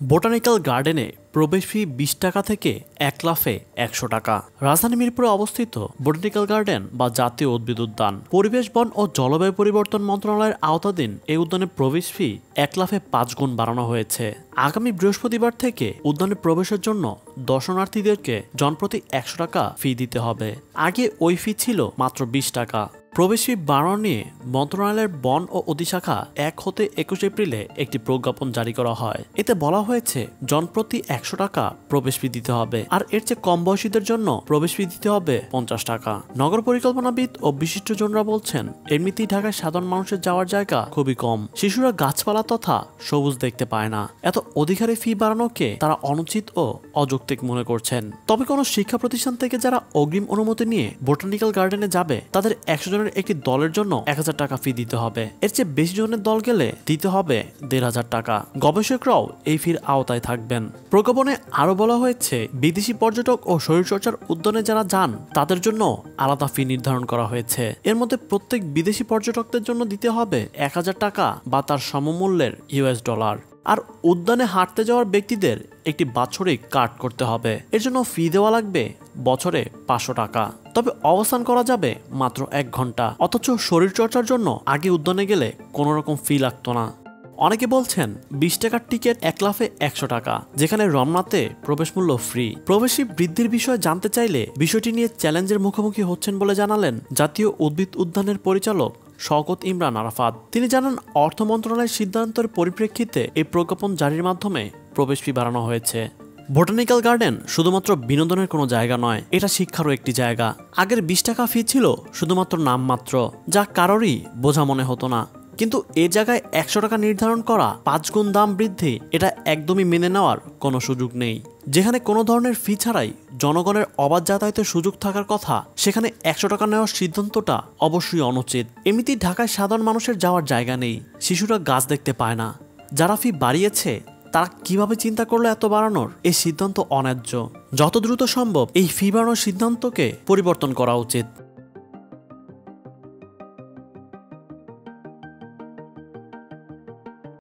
Botanical গার্ডেনে প্রবেশ ফি ২০ টাকা থেকে ১ লাফে ১০০ টাকা। রাজধানী মিরপুরে অবস্থিত বোটানিক্যাল গার্ডেন বা জাতীয় উদ্ভিদ উদ্যান পরিবেশ, বন ও জলবায়ু পরিবর্তন মন্ত্রণালয়ের আওতাধীন এই উদ্যানের প্রবেশ ফি ১ লাফে ৫ গুণ বাড়ানো হয়েছে। আগামী বৃহস্পতিবার থেকে উদ্যানে প্রবেশের জন্য দর্শনার্থীদেরকে জনপ্রতি ১০০ টাকা ফি দিতে হবে। আগে ওই ফি ছিল মাত্র ২০ টাকা। প্রবেশ ফি বাড়ানো নিয়ে মন্ত্রণালয়ের বন ও অধিশাখা ১ হতে ২১ এপ্রিলে একটি প্রজ্ঞাপন জারি করা হয়। এতে বলা হয়েছে জনপ্রতি ১০০ টাকা প্রবেশ ফি দিতে হবে, আর এর চেয়ে কম বয়সীদের জন্য প্রবেশ ফি দিতে হবে ৫০ টাকা। নগর পরিকল্পনাবিদ ও বিশিষ্টজনরা বলছেন, এমনিতেই ঢাকায় সাধারণ মানুষের যাওয়ার জায়গা খুবই কম। শিশুরা গাছপালা তথা সবুজ দেখতে পায় না। এত অধিকারে ফি বাড়ানোকে তারা অনুচিত ও অযৌক্তিক মনে করছেন। তবে কোনো শিক্ষা প্রতিষ্ঠান থেকে যারা অগ্রিম অনুমতি নিয়ে বোটানিক্যাল গার্ডেনে যাবে তাদের ১০০ জনের একটি দলের জন্য ১০০০ টাকা ফি দিতে হবে। এর চেয়ে বেশি জনের দল গেলে দিতে হবে ১৫০০ টাকা। গবেষকরাও এই ফির আওতায় থাকবেন। প্রজ্ঞাপনে আরো বলা হয়েছে, বিদেশি পর্যটক ও শরীরচর্চার উদ্যানে যারা যান তাদের জন্য আলাদা ফি নির্ধারণ করা হয়েছে। এর মধ্যে প্রত্যেক বিদেশি পর্যটকদের জন্য দিতে হবে ১০০০ টাকা বা তার সমমূল্যের US ডলার। আর উদ্যানে হাঁটতে যাওয়ার ব্যক্তিদের একটি বাৎসরিক কার্ড করতে হবে। এর জন্য ফি দেওয়া লাগবে বছরে ৫০০ টাকা। তবে অবস্থান করা যাবে মাত্র ১ ঘন্টা। অথচ শরীরচর্চার জন্য আগে উদ্যানে গেলে কোনো রকম ফি লাগতো না। অনেকে বলছেন ২০ টাকার টিকিট ১ লাফে ১০০ টাকা, যেখানে রমনাতে প্রবেশ মূল্য ফ্রি। প্রবেশ ফি বৃদ্ধির বিষয়ে জানতে চাইলে বিষয়টি নিয়ে চ্যালেঞ্জের মুখোমুখি হচ্ছেন বলে জানালেন জাতীয় উদ্ভিদ উদ্যানের পরিচালক শওকত ইমরান আরাফাত। তিনি জানান, অর্থ মন্ত্রণালয়ের সিদ্ধান্তের পরিপ্রেক্ষিতে এই প্রজ্ঞাপন জারির মাধ্যমে প্রবেশ ফি বাড়ানো হয়েছে। বোটানিক্যাল গার্ডেন শুধুমাত্র বিনোদনের কোনো জায়গা নয়, এটা শিক্ষারও একটি জায়গা। আগের ২০ টাকা ফি ছিল শুধুমাত্র নামমাত্র, যা কারোরই বোঝা মনে হতো না। কিন্তু এ জায়গায় ১০০ টাকা নির্ধারণ করা, ৫ গুণ দাম বৃদ্ধি, এটা একদমই মেনে নেওয়ার কোনো সুযোগ নেই। যেখানে কোনো ধরনের ফি ছাড়াই জনগণের অবাধ যাতায়াতের সুযোগ থাকার কথা, সেখানে ১০০ টাকা নেওয়ার সিদ্ধান্তটা অবশ্যই অনুচিত। এমনিতেই ঢাকায় সাধারণ মানুষের যাওয়ার জায়গা নেই, শিশুরা গাছ দেখতে পায় না। যারা ফি বাড়িয়েছে তারা কিভাবে চিন্তা করলো এত বাড়ানোর? এই সিদ্ধান্ত অন্যায্য। যত দ্রুত সম্ভব এই ফি বাড়ানোর সিদ্ধান্তকে পরিবর্তন করা উচিত।